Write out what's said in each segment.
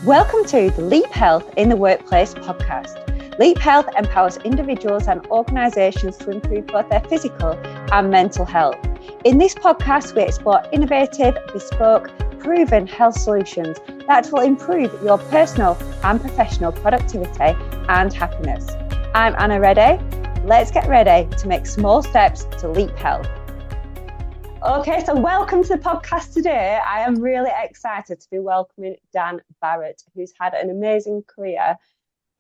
Welcome to the Leap Health in the Workplace podcast. Leap Health empowers individuals and organisations to improve both their physical and mental health. In this podcast, we explore innovative, bespoke, proven health solutions that will improve your personal and professional productivity and happiness. I'm Anna Reddy. Let's get ready to make small steps to Leap Health. Okay, so welcome to the podcast today. I am really excited to be welcoming Dan Barritt, who's had an amazing career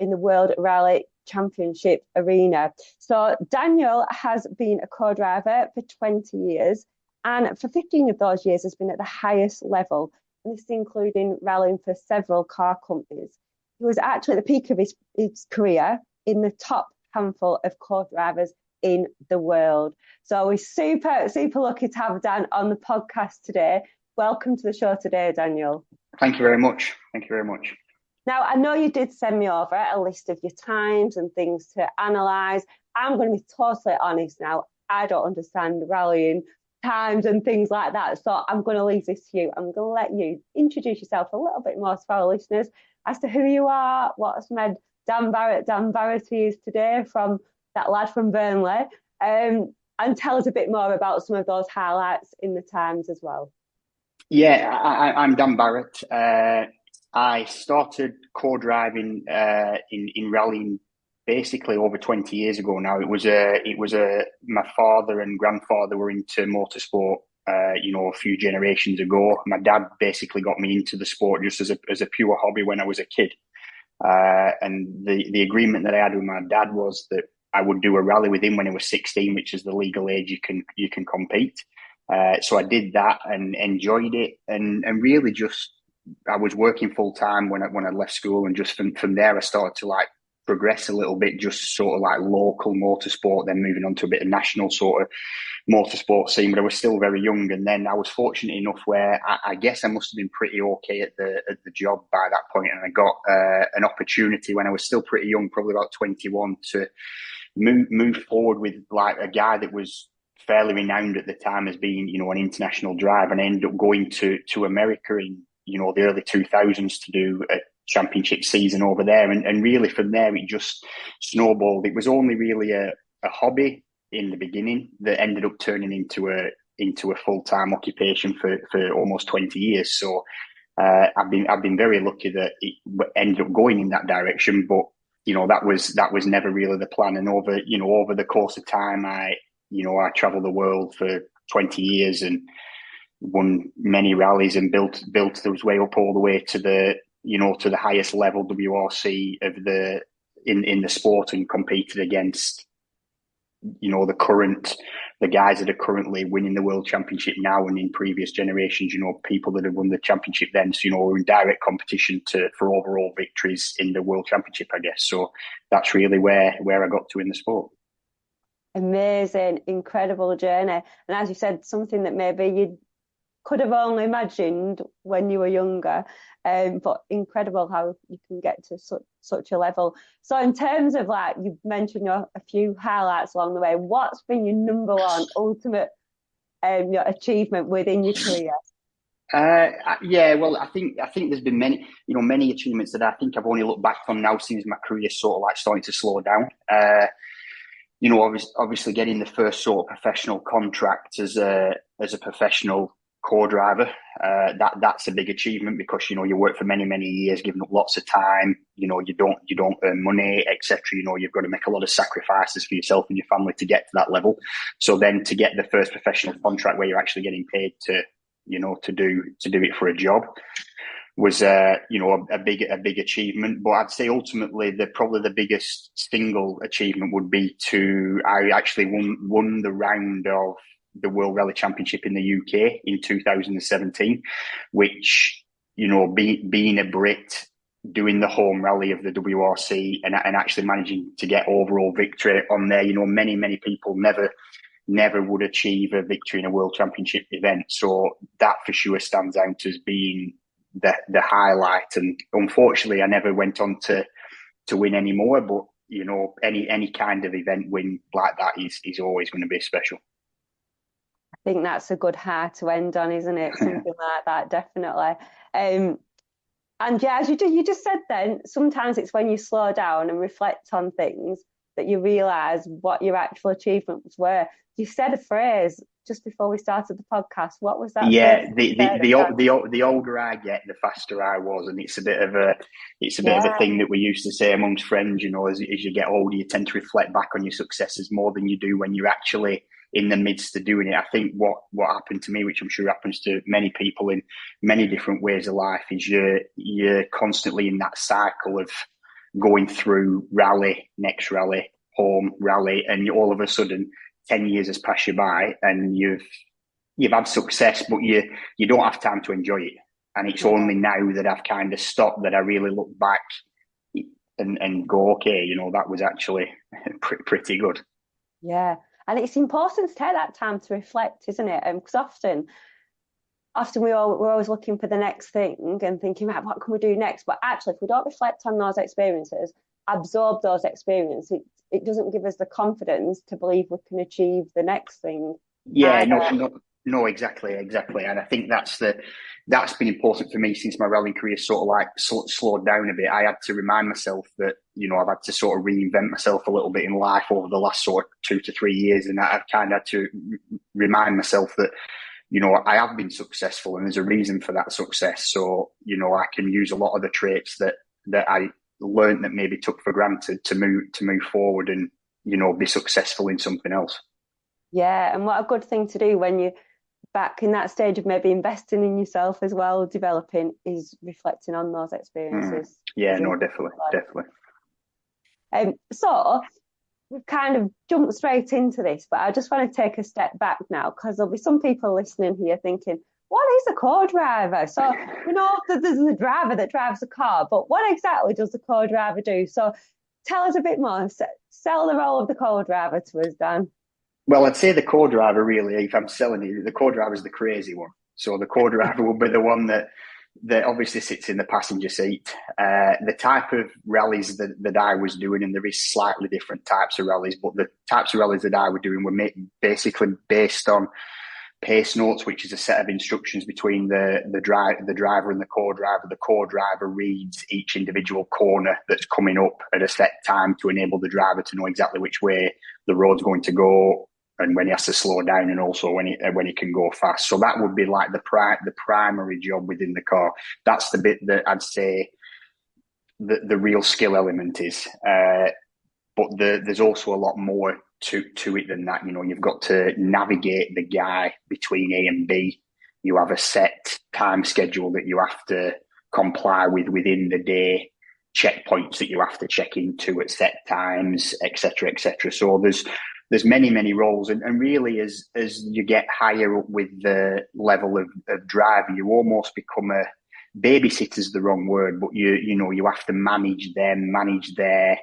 in the World Rally Championship arena. So Daniel has been a co-driver for 20 years, and for 15 of those years has been at the highest level, and this including rallying for several car companies. He was actually at the peak of his career in the top handful of co-drivers in the world. So we're super lucky to have Dan on the podcast today. Welcome to the show today, Daniel. Thank you very much. Now, I know you did send me over a list of your times and things to analyse. I'm going to be totally honest now. I don't understand rallying times and things like that. So I'm going to leave this to you. I'm going to let you introduce yourself a little bit more to our listeners as to who you are, what's made Dan Barritt he is today, from that lad from Burnley, and tell us a bit more about some of those highlights in the times as well. Yeah, I'm Dan Barritt. I started co-driving in rallying basically over 20 years ago now. It was my father and grandfather were into motorsport, a few generations ago. My dad basically got me into the sport just as a pure hobby when I was a kid. And the agreement that I had with my dad was that I would do a rally with him when I was 16, which is the legal age you can compete. So I did that and enjoyed it, and really just I was working full time when I left school, and just from there I started to like progress a little bit, just sort of like local motorsport, then moving on to a bit of national sort of motorsport scene. But I was still very young, and then I was fortunate enough where I guess I must have been pretty okay at the job by that point, and I got an opportunity when I was still pretty young, probably about 21, to move forward with like a guy that was fairly renowned at the time as being, an international driver, and I ended up going to America in, the early 2000s to do a championship season over there. And really from there, it just snowballed. It was only really a hobby in the beginning that ended up turning into a full-time occupation for almost 20 years. So I've been very lucky that it ended up going in that direction, but that was never really the plan. And over the course of time, I traveled the world for 20 years and won many rallies and built those way up all the way to the highest level WRC in the sport, and competed against the guys that are currently winning the world championship now, and in previous generations, people that have won the championship then. So, we're in direct competition for overall victories in the world championship, I guess. So that's really where I got to in the sport. Amazing, incredible journey. And as you said, something that maybe you could have only imagined when you were younger, but incredible how you can get to such a level. So in terms of, like, you've mentioned a few highlights along the way, what's been your number one ultimate your achievement within your career? Well, I think there's been many achievements that I think I've only looked back on now since my career sort of like starting to slow down. Obviously getting the first sort of professional contract as a professional co-driver, that's a big achievement, because you work for many years, giving up lots of time. You don't earn money, etc. You've got to make a lot of sacrifices for yourself and your family to get to that level. So then to get the first professional contract where you're actually getting paid to do it for a job was a big achievement. But I'd say ultimately probably the biggest single achievement would be I actually won the round of the World Rally Championship in the UK in 2017, which, being a Brit, doing the home rally of the WRC and actually managing to get overall victory on there, many people never would achieve a victory in a World Championship event. So that for sure stands out as being the highlight. And unfortunately, I never went on to win any more, but, any kind of event win like that is always going to be special. I think that's a good high to end on, isn't it? Something like that, definitely. And yeah, as you just said then, sometimes it's when you slow down and reflect on things that you realise what your actual achievements were. You said a phrase just before we started the podcast. What was that phrase Yeah, that you said? the older I get, the faster I was, and it's a bit of a Yeah, thing that we used to say amongst friends. You know, as you get older, you tend to reflect back on your successes more than you do when you're actually in the midst of doing it. I think what happened to me, which I'm sure happens to many people in many different ways of life, is you're constantly in that cycle of going through rally, next rally, home rally, and all of a sudden 10 years has passed you by and you've had success, but you don't have time to enjoy it. And it's yeah, only now that I've kind of stopped that I really look back and go, okay, you know, that was actually pretty good. yeah. And it's important to take that time to reflect, isn't it? Because often we're always looking for the next thing and thinking, right, what can we do next? But actually, if we don't reflect on those experiences, absorb those experiences, it doesn't give us the confidence to believe we can achieve the next thing Yeah, either. no, exactly, and I think that's been important for me since my rallying career sort of like slowed down a bit. I had to remind myself that, you know, I've had to sort of reinvent myself a little bit in life over the last sort of 2 to 3 years, and I've kind of had to remind myself that, you know, I have been successful and there's a reason for that success. So, you know, I can use a lot of the traits that I learned that maybe took for granted to move forward and, you know, be successful in something else. Yeah, and what a good thing to do when you're back in that stage of maybe investing in yourself as well, developing, is reflecting on those Mm. experiences. Yeah, Is no, important. definitely, definitely. So we've kind of jumped straight into this, but I just want to take a step back now because there'll be some people listening here thinking, what is a co-driver? So we know that there's a driver that drives a car, but what exactly does the co-driver do? So tell us a bit more. Sell the role of the co-driver to us, Dan. Well, I'd say the co-driver really, if I'm selling it, the co-driver is the crazy one. So the co-driver will be the one that obviously sits in the passenger seat. The type of rallies that I was doing, and there is slightly different types of rallies, but the types of rallies that I was doing were basically based on pace notes, which is a set of instructions between the driver and the co-driver. The co-driver reads each individual corner that's coming up at a set time to enable the driver to know exactly which way the road's going to go and when he has to slow down, and also when he can go fast. So that would be like the primary job within the car. That's the bit that I'd say the real skill element is. But there's also a lot more to it than that. You know, you've got to navigate the guy between A and B. You have a set time schedule that you have to comply with within the day, checkpoints that you have to check into at set times, etc., etc. So there's many roles, and really as you get higher up with the level of driver, you almost become a babysitter's the wrong word, but you know you have to manage them, manage their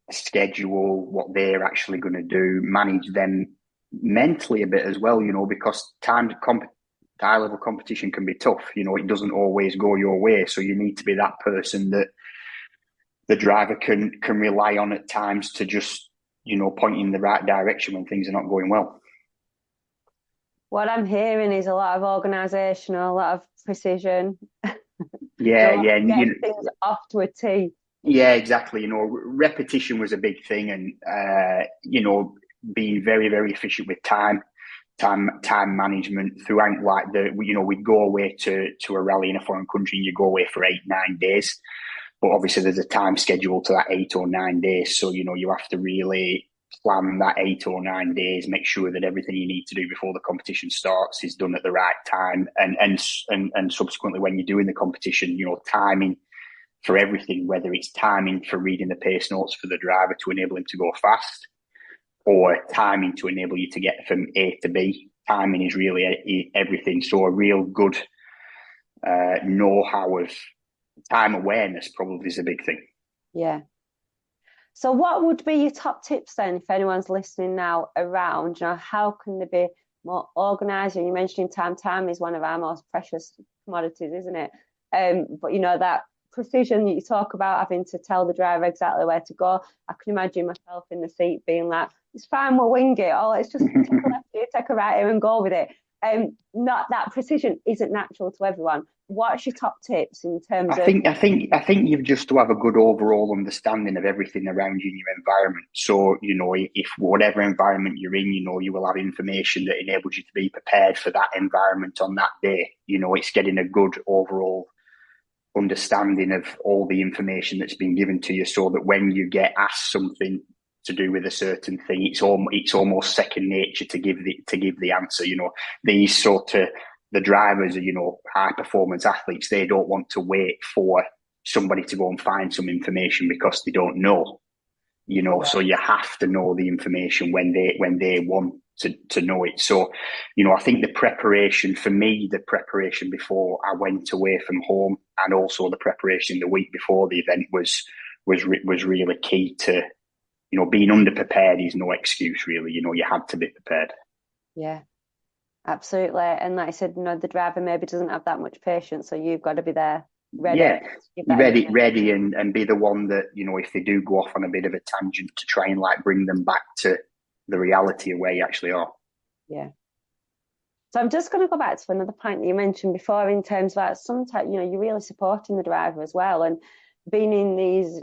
schedule, what they're actually going to do, manage them mentally a bit as well, you know, because high level competition can be tough. You know, it doesn't always go your way. So you need to be that person that the driver can rely on at times to just, you know, point in the right direction when things are not going well. What I'm hearing is a lot of organisational, a lot of precision, and a Yeah, lot yeah, of getting things off to a T. yeah, exactly. You know, repetition was a big thing, and you know, being very efficient with time management throughout. Like you know, we'd go away to a rally in a foreign country, and you go away for 8-9 days. But obviously, there's a time schedule to that 8 or 9 days. So you know, you have to really plan that 8 or 9 days, make sure that everything you need to do before the competition starts is done at the right time, and subsequently when you're doing the competition, you know, timing for everything, whether it's timing for reading the pace notes for the driver to enable him to go fast, or timing to enable you to get from A to B. Timing is really everything. So a real good know-how of time awareness probably is a big thing. Yeah. So what would be your top tips then, if anyone's listening now, around, you know, how can they be more organised? You mentioned time. Time is one of our most precious commodities, isn't it? But you know, that precision that you talk about, having to tell the driver exactly where to go. I can imagine myself in the seat being like, it's fine, we'll wing it. Oh, let's just take a left here, take a right here and go with it. not that precision isn't natural to everyone. What's your top tips in terms I of? think I think I think you've just to have a good overall understanding of everything around you in your environment. So, if whatever environment you're in, you will have information that enables you to be prepared for that environment on that day. It's getting a good overall understanding of all the information that's been given to you, so that when you get asked something to do with a certain thing, it's almost second nature to give the answer. These sort of the drivers are, high performance athletes. They don't want to wait for somebody to go and find some information because they don't know. Yeah. So you have to know the information when they want to know it. So, I think the preparation before I went away from home, and also the preparation the week before the event was really key to, being underprepared is no excuse really. You had to be prepared. Yeah, absolutely. And like I said, the driver maybe doesn't have that much patience, so you've got to be there ready. Yeah, to give that ready, and be the one that, if they do go off on a bit of a tangent, to try and bring them back to the reality of where you actually are. Yeah. So I'm just going to go back to another point that you mentioned before, in terms of sometimes, you're really supporting the driver as well, and being in these,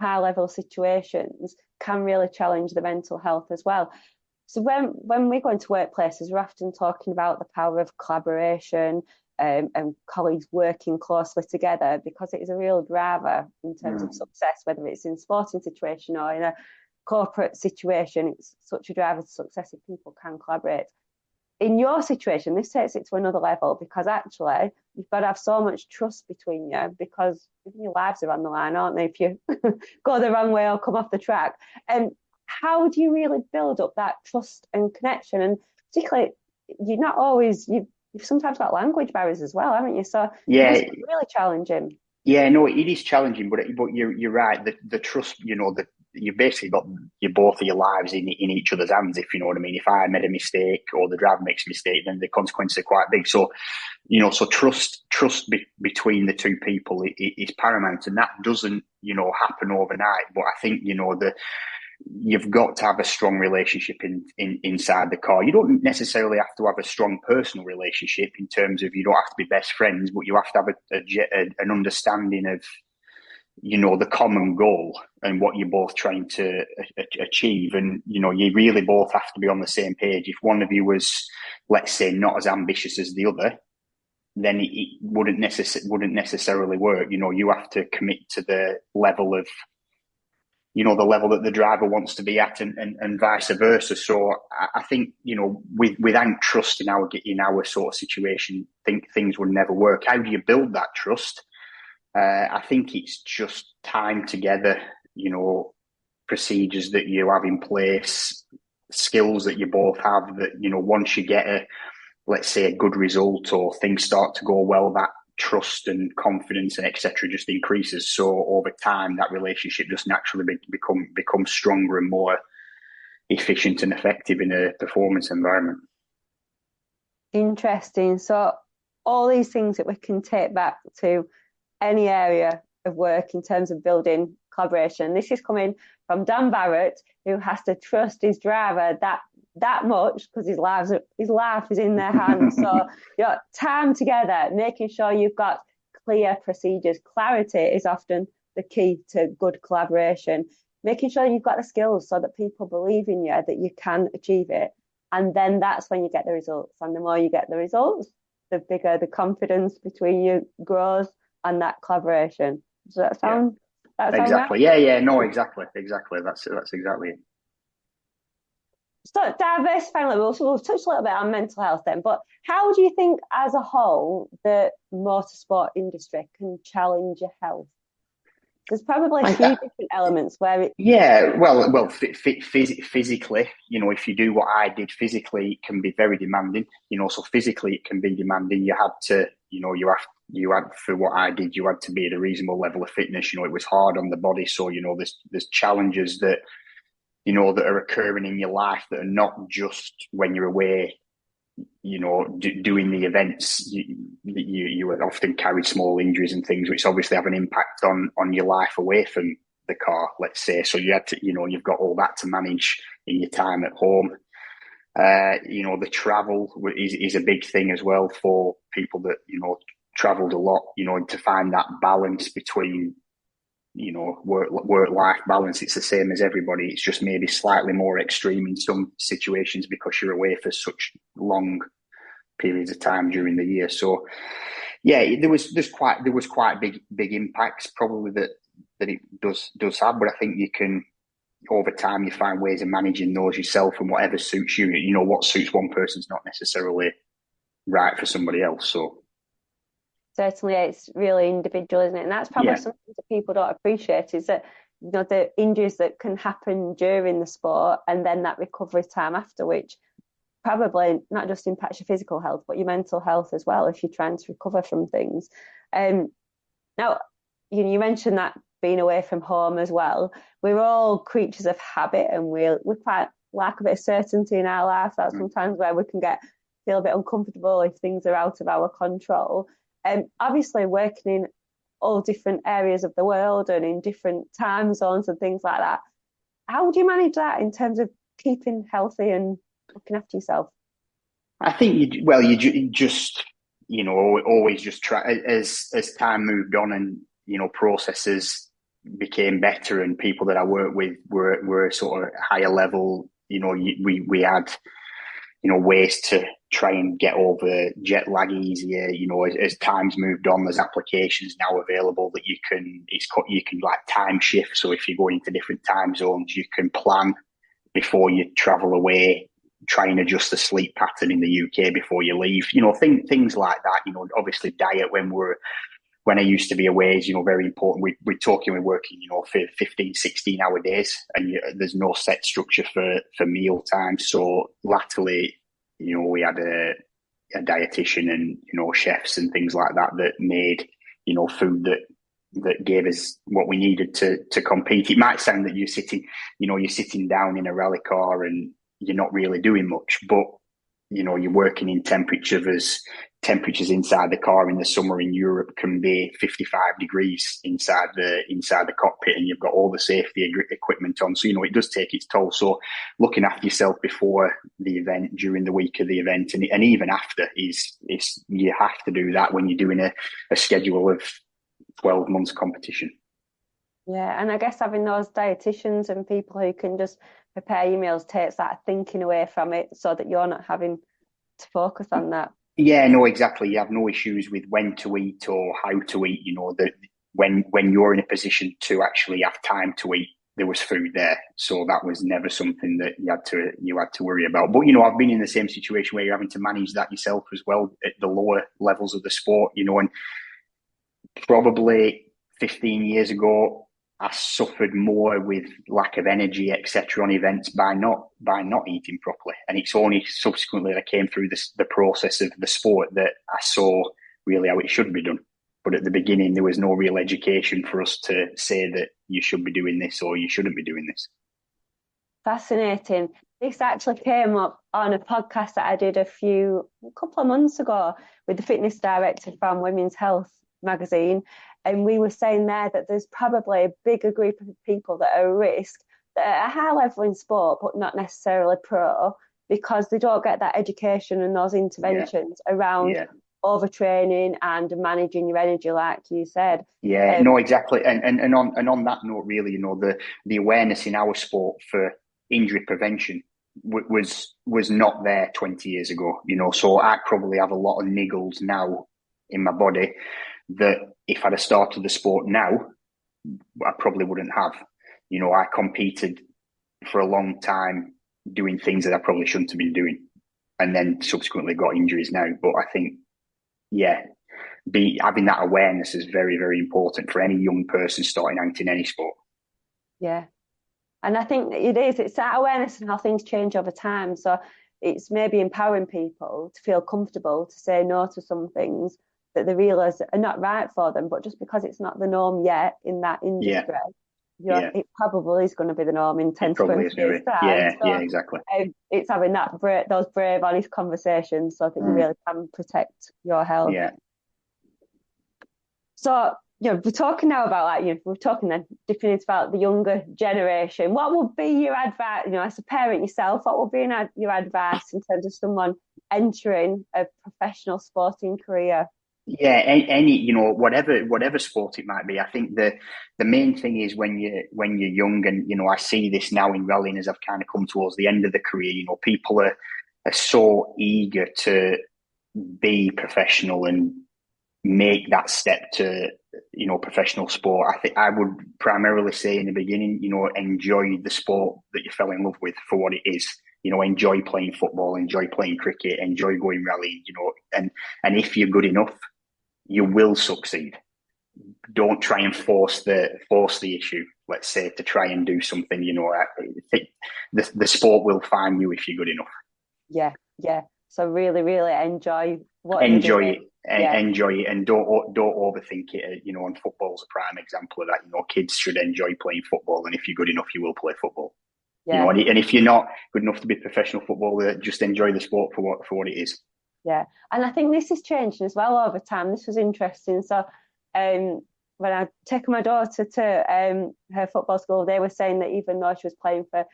high level situations can really challenge the mental health as well. So when we go into workplaces, we're often talking about the power of collaboration, and colleagues working closely together, because it is a real driver in terms of success, whether it's in a sporting situation or in a corporate situation. It's such a driver to success if people can collaborate. In your situation, this takes it to another level, because actually you've got to have so much trust between you, because your lives are on the line, aren't they, if you go the wrong way or come off the track. And how do you really build up that trust and connection? And particularly, you're not always, you've sometimes got language barriers as well, haven't you? So yeah, it's really challenging. Yeah, no, it is challenging, but you're right. The trust, that you basically got both of your lives in each other's hands, if you know what I mean. If I made a mistake or the driver makes a mistake, then the consequences are quite big. So, so trust between the two people is paramount, and that doesn't happen overnight. But I think you've got to have a strong relationship inside the car. You don't necessarily have to have a strong personal relationship, in terms of, you don't have to be best friends, but you have to have an understanding of, the common goal and what you're both trying to achieve. And, you really both have to be on the same page. If one of you was, let's say, not as ambitious as the other, then it wouldn't necessarily work. You have to commit to the level of, the level that the driver wants to be at, and vice versa. So I think, without trust in our sort of situation, things would never work. How do you build that trust? I think it's just time together, procedures that you have in place, skills that you both have, that, once you get let's say, a good result, or things start to go well, that trust and confidence and etc. just increases. So over time, that relationship just naturally becomes stronger and more efficient and effective in a performance environment. Interesting. So all these things that we can take back to any area of work in terms of building collaboration. This is coming from Dan Barritt, who has to trust his driver that much, because his life is in their hands. So, time together, making sure you've got clear procedures. Clarity is often the key to good collaboration. Making sure you've got the skills so that people believe in you, that you can achieve it. And then that's when you get the results. And the more you get the results, the bigger the confidence between you grows, and that collaboration. Does that sound? Yeah. Exactly. Right? Yeah. No, exactly. That's exactly it. So diversifying, we'll touch a little bit on mental health then, but how do you think as a whole the motorsport industry can challenge your health? There's probably a few different elements where it... Yeah, well, physically, if you do what I did, physically it can be very demanding. So physically it can be demanding. You had to, you had for what I did, you had to be at a reasonable level of fitness. It was hard on the body. So there's challenges that that are occurring in your life that are not just when you're away. Doing the events, you often carry small injuries and things, which obviously have an impact on your life away from the car, let's say. So you had to, you've got all that to manage in your time at home. The travel is a big thing as well for people that, travelled a lot, to find that balance between, work-life balance. It's the same as everybody. It's just maybe slightly more extreme in some situations because you're away for such long periods of time during the year. So, yeah, there was quite big impacts probably that it does have, but I think you can, over time, you find ways of managing those yourself, and whatever suits you. What suits one person's not necessarily right for somebody else. So certainly it's really individual, isn't it? And that's probably something that people don't appreciate, is that the injuries that can happen during the sport and then that recovery time after, which probably not just impacts your physical health but your mental health as well if you're trying to recover from things. Now, you mentioned that being away from home as well. We're all creatures of habit, and we quite like a bit of certainty in our life. That's sometimes where we can feel a bit uncomfortable if things are out of our control. Obviously, working in all different areas of the world and in different time zones and things like that, how would you manage that in terms of keeping healthy and looking after yourself? I think you just always just try, as time moved on and processes became better and people that I work with were sort of higher level. We had ways to try and get over jet lag easier. As times moved on, there's applications now available that you can like time shift. So if you're going into different time zones, you can plan before you travel away, try and adjust the sleep pattern in the UK before you leave. Things like that. Obviously diet when I used to be away is, very important. We're working, for 15, 16-hour days, and there's no set structure for meal time. So latterly, we had a dietitian and, chefs and things like that made, food that gave us what we needed to compete. It might sound that you're sitting down in a rally car and you're not really doing much, but you're working in temperatures inside the car in the summer in Europe can be 55 degrees inside the cockpit, and you've got all the safety equipment on. So, it does take its toll. So looking after yourself before the event, during the week of the event, and even after is you have to do that when you're doing a schedule of 12 months competition. Yeah, and I guess having those dietitians and people who can just prepare your meals takes that thinking away from it, so that you're not having to focus on that. Yeah, no, exactly. You have no issues with when to eat or how to eat. That when you're in a position to actually have time to eat, there was food there, so that was never something that you had to worry about. But I've been in the same situation where you're having to manage that yourself as well at the lower levels of the sport. And probably 15 years ago, I suffered more with lack of energy, etc., on events by not eating properly. And it's only subsequently that I came through the process of the sport that I saw really how it should be done. But at the beginning, there was no real education for us to say that you should be doing this or you shouldn't be doing this. Fascinating. This actually came up on a podcast that I did a couple of months ago with the fitness director from Women's Health magazine. And we were saying there that there's probably a bigger group of people that are at risk, that are at a high level in sport, but not necessarily pro, because they don't get that education and those interventions around overtraining and managing your energy, like you said. Yeah, no, exactly. And on that note, really, the awareness in our sport for injury prevention was not there 20 years ago. So I probably have a lot of niggles now in my body that if I'd have started the sport now, I probably wouldn't have. I competed for a long time doing things that I probably shouldn't have been doing, and then subsequently got injuries now. But I think, having that awareness is very, very important for any young person starting out in any sport. Yeah. And I think it's that awareness and how things change over time. So it's maybe empowering people to feel comfortable to say no to some things that they realise are not right for them, but just because it's not the norm yet in that industry, it probably is going to be the norm in 10 to 20 years' time. Yeah, exactly. It's having those brave, honest conversations so that you really can protect your health. Yeah. So we're talking now about we're talking then different about the younger generation. What would be your advice, as a parent yourself, what would be your advice in terms of someone entering a professional sporting career? Yeah, any whatever sport it might be. I think the main thing is when you're young, and I see this now in rallying as I've kind of come towards the end of the career. People are so eager to be professional and make that step to professional sport. I think I would primarily say in the beginning, enjoy the sport that you fell in love with for what it is. Enjoy playing football, enjoy playing cricket, enjoy going rallying. And if you're good enough, you will succeed. Don't try and force the issue, let's say, to try and do something. I think the sport will find you if you're good enough. Yeah. So really, really enjoy what enjoy you're it and yeah. enjoy it, and don't overthink it. And football's a prime example of that. Kids should enjoy playing football, and if you're good enough, you will play football. Yeah. And if you're not good enough to be a professional footballer, just enjoy the sport for what it is. Yeah, and I think this is changing as well over time. This was interesting. So, when I took my daughter to her football school, they were saying that even though she was playing for,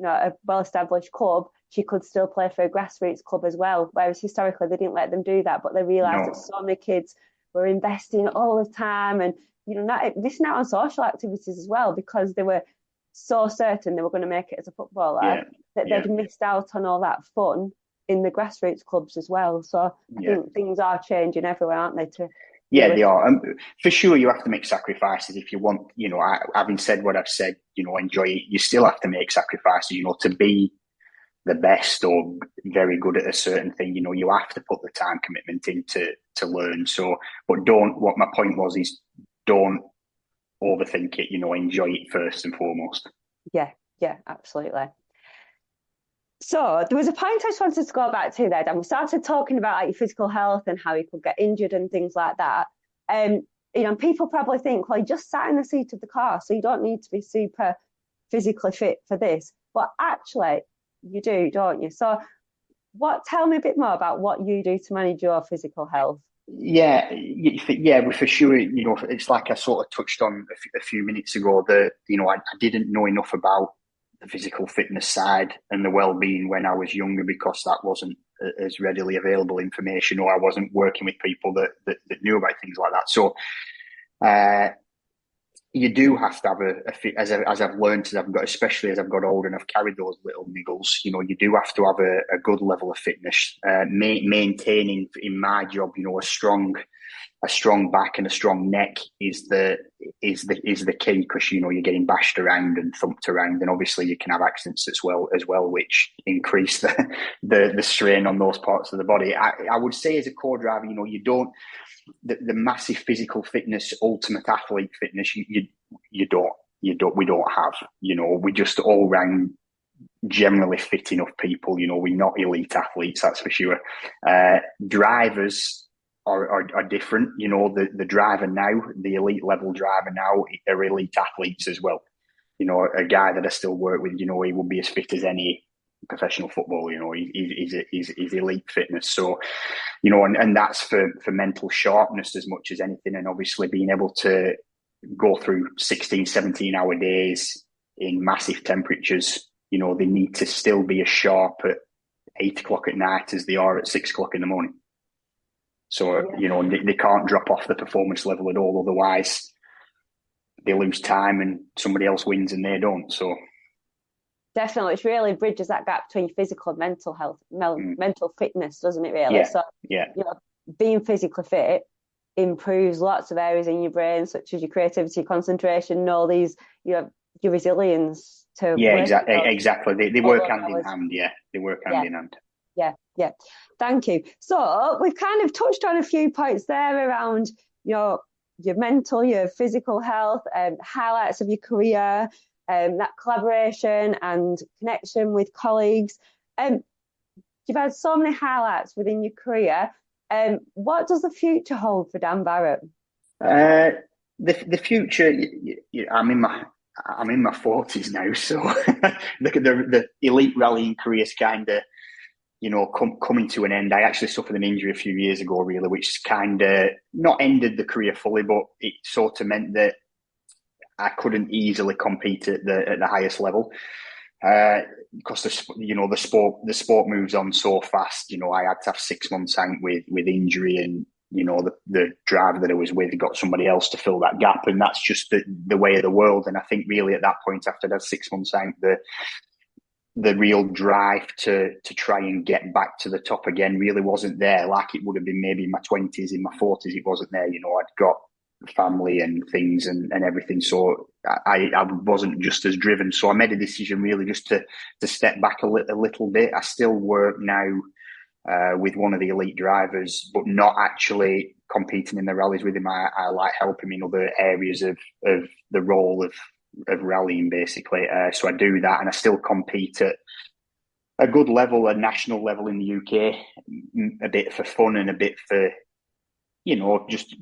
a well-established club, she could still play for a grassroots club as well. Whereas historically, they didn't let them do that, but they realised that so many kids were investing all the time, and missing out on social activities as well because they were so certain they were going to make it as a footballer that they'd missed out on all that fun in the grassroots clubs as well. So I think things are changing everywhere, aren't they? They are. For sure, you have to make sacrifices if you want. Having said what I've said, enjoy it. You still have to make sacrifices. To be the best or very good at a certain thing. You have to put the time commitment in to learn. So, but don't. What my point was is, don't overthink it. Enjoy it first and foremost. Yeah, absolutely. So there was a point I just wanted to go back to there, Dan. We started talking about your physical health and how you could get injured and things like that. People probably think, well, you just sat in the seat of the car, so you don't need to be super physically fit for this. But actually, you do, don't you? So tell me a bit more about what you do to manage your physical health. Yeah, for sure. It's like I sort of touched on a few minutes ago that, I didn't know enough about the physical fitness side and the well-being when I was younger because that wasn't as readily available information, or I wasn't working with people that knew about things like that. So you do have to have as I've learned, especially as I've got older and I've carried those little niggles, you do have to have a good level of fitness, maintaining in my job, a strong back and a strong neck is the key, because you're getting bashed around and thumped around, and obviously you can have accidents as well, which increase the strain on those parts of the body. I would say as a core driver, you don't the massive physical fitness, ultimate athlete fitness. We don't have. We just all round generally fit enough people. We're not elite athletes, that's for sure. Drivers are different. The driver now, the elite level driver now, are elite athletes as well. A guy that I still work with, he would be as fit as any professional football. He's elite fitness. So, and that's for mental sharpness as much as anything, and obviously being able to go through 16, 17-hour days in massive temperatures. They need to still be as sharp at 8 o'clock at night as they are at 6 o'clock in the morning. So, they can't drop off the performance level at all. Otherwise, they lose time and somebody else wins and they don't. So, definitely, it really bridges that gap between physical and mental health, mental fitness, doesn't it? Really. So, being physically fit improves lots of areas in your brain, such as your creativity, concentration, and all these. Your resilience to. Exactly. They work hand in hand. Yeah, they work hand in hand. Yeah. Thank you. So we've kind of touched on a few points there around your mental, your physical health, highlights of your career, that collaboration and connection with colleagues. You've had so many highlights within your career. What does the future hold for Dan Barritt? The future, I'm in my 40s now, so the elite rallying career's kind of coming to an end. I actually suffered an injury a few years ago, really, which kind of not ended the career fully, but it sort of meant that I couldn't easily compete at the highest level. Because the sport moves on so fast. I had to have 6 months out with injury, and the driver that I was with got somebody else to fill that gap, and that's just the way of the world. And I think really at that point, after that 6 months out, the real drive to try and get back to the top again really wasn't there, like it would have been maybe in my 20s, in my 40s. It wasn't there. I'd got family and things and everything, so I wasn't just as driven. So I made a decision really just to step back a little bit. I still work now with one of the elite drivers, but not actually competing in the rallies with him. I like helping him in other areas of the role of rallying, basically. So I do that, and I still compete at a good level, a national level in the UK, a bit for fun and a bit for just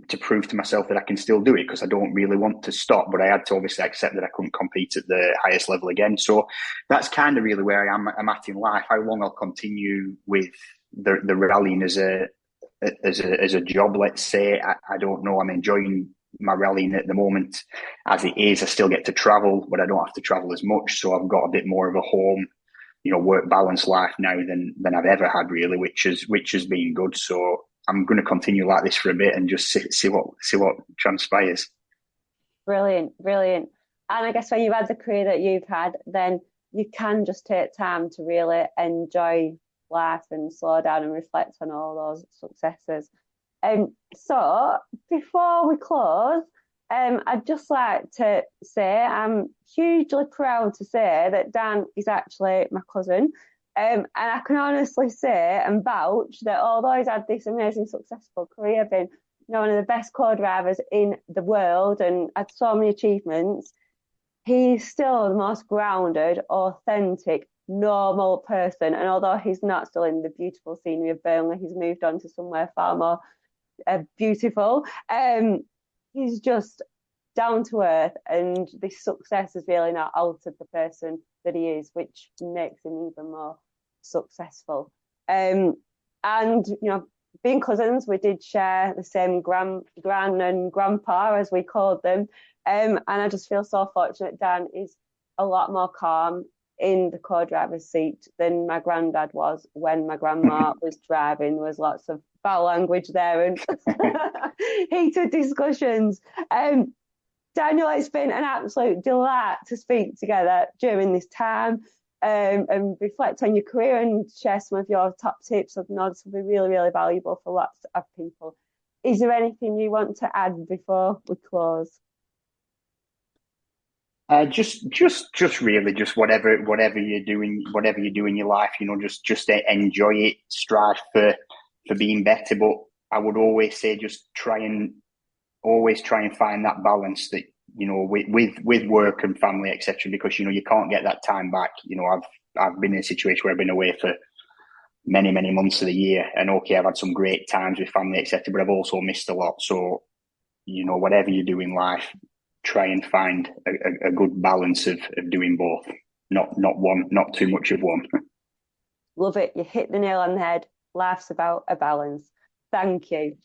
to prove to myself that I can still do it, because I don't really want to stop. But I had to obviously accept that I couldn't compete at the highest level again. So that's kind of really where I'm at in life. How long I'll continue with the rallying as a job, let's say, I don't know. I'm enjoying my rallying at the moment as it is. I still get to travel, but I don't have to travel as much. So I've got a bit more of a home, work balance life now than I've ever had, really, which has been good. So I'm going to continue like this for a bit and just see what transpires. Brilliant. And I guess when you've had the career that you've had, then you can just take time to really enjoy life and slow down and reflect on all those successes. So before we close, I'd just like to say I'm hugely proud to say that Dan is actually my cousin. And I can honestly say and vouch that although he's had this amazing, successful career, been one of the best co-drivers in the world and had so many achievements, he's still the most grounded, authentic, normal person. And although he's not still in the beautiful scenery of Burnley, he's moved on to somewhere far more beautiful. He's just down to earth, and this success has really not altered the person that he is, which makes him even more successful. And being cousins, we did share the same gran and grandpa, as we called them, and I just feel so fortunate. Dan is a lot more calm in the co-driver's seat than my granddad was when my grandma was driving. There was lots of foul language there and heated discussions. Daniel, it's been an absolute delight to speak together during this time and reflect on your career and share some of your top tips. I know this will be really, really valuable for lots of people. Is there anything you want to add before we close? Just really, just whatever you're doing, in your life, just enjoy it, strive for being better. But I would always say, just try and find that balance that, with work and family, etc. Because, you can't get that time back. I've been in a situation where I've been away for many, many months of the year, and okay, I've had some great times with family, etc. But I've also missed a lot. So, whatever you do in life, try and find a good balance of doing both. Not too much of one. Love it. You hit the nail on the head. Life's about a balance. Thank you.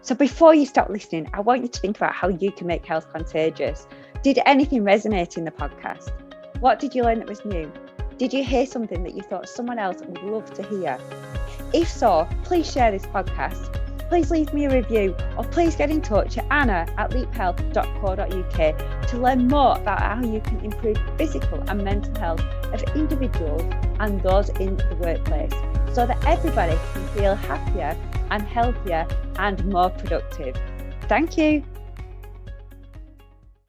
So before you stop listening, I want you to think about how you can make health contagious. Did anything resonate in the podcast? What did you learn that was new? Did you hear something that you thought someone else would love to hear? If so, please share this podcast. Please leave me a review, or please get in touch at anna@leaphealth.co.uk to learn more about how you can improve physical and mental health of individuals and those in the workplace, so that everybody can feel happier and healthier and more productive. Thank you.